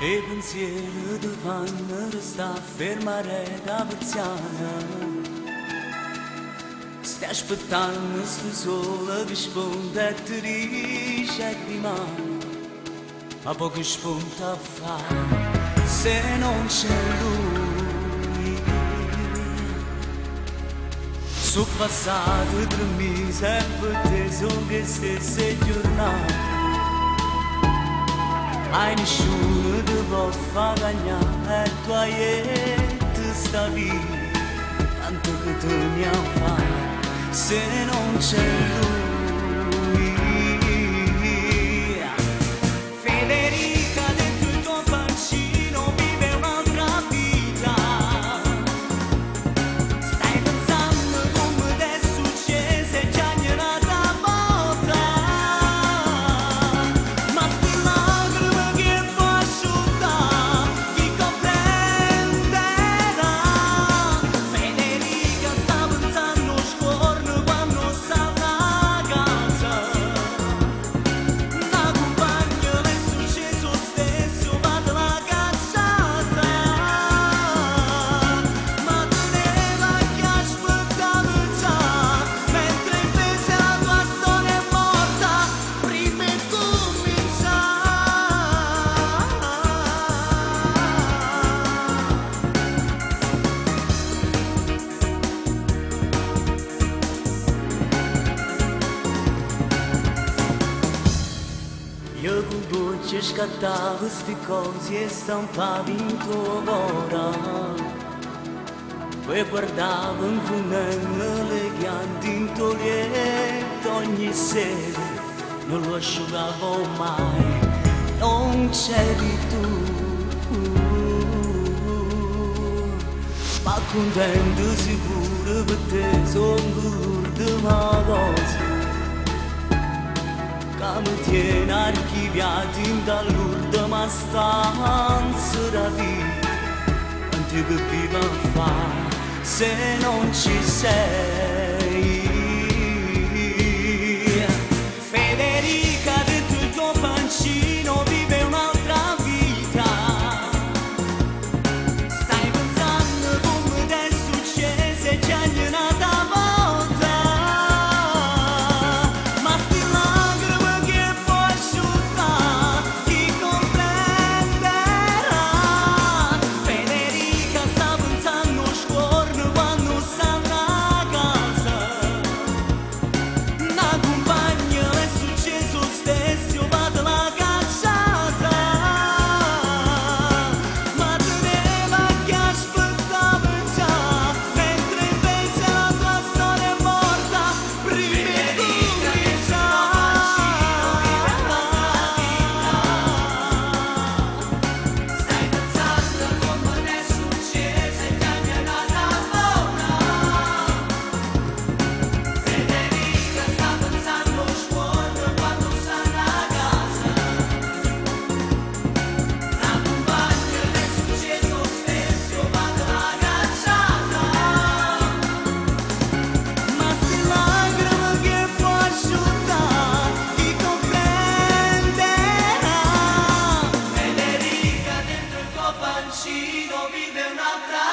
E pensiero di fanno resta fermare da persiana. Stai aspettando sto sole che spunta e ti dice di mano, ma poco spunta a fare se non c'è lui. Sono passate 3 mesi e per te sono che stesse giornate. Hai nessuno ti può far cagnare e tu hai te sta via, tanto che te ne a fare se non c'è lui. Federica dentro il tuo bacino vive un'altra vita. Stai pensando come ti è successo e già ne un'altra volta. Ma sti lacrime che fa asciuttare chi comprenderà. Federica sta pensando scorno quando sta a casa. Da compagno le è successo stesso, vado la cacciata. Ma teneva che aspettava già, mentre invece la tua storia è morta prima di io con voce scattavo sti cose e stampavo in tuo cuore. Poi guardavo in funnello le piante in tuo letto ogni sera. Non lo asciugavo mai, non c'eri tu. Ma contento sicuro per te sono l'ultima cosa che mi tiene archiviati dall'ultima stanza da vita. Quanto che vivo a fare se non ci sei? Federica dentro il tuo pancino vive un'altra vita. Stai pensando come ti è successo e già ne è un'altra volta. Ma sti lacrime che puoi asciuttare chi comprenderà. Federica sta pensando scorno quando sta a casa. Da compagno le è successo stesso, vado la cacciata. Ma teneva che aspettava già, mentre invece la tua storia è morta prima di Stai pensando come ti è successo e già ne è nata buona. Federica sta pensando scuola quando sta a casa. Da compagno le è successo stesso, vado la cacciata. Ma sti lacrime che puoi asciuttare chi comprenderà. Federica dentro il tuo pancino vive un'altra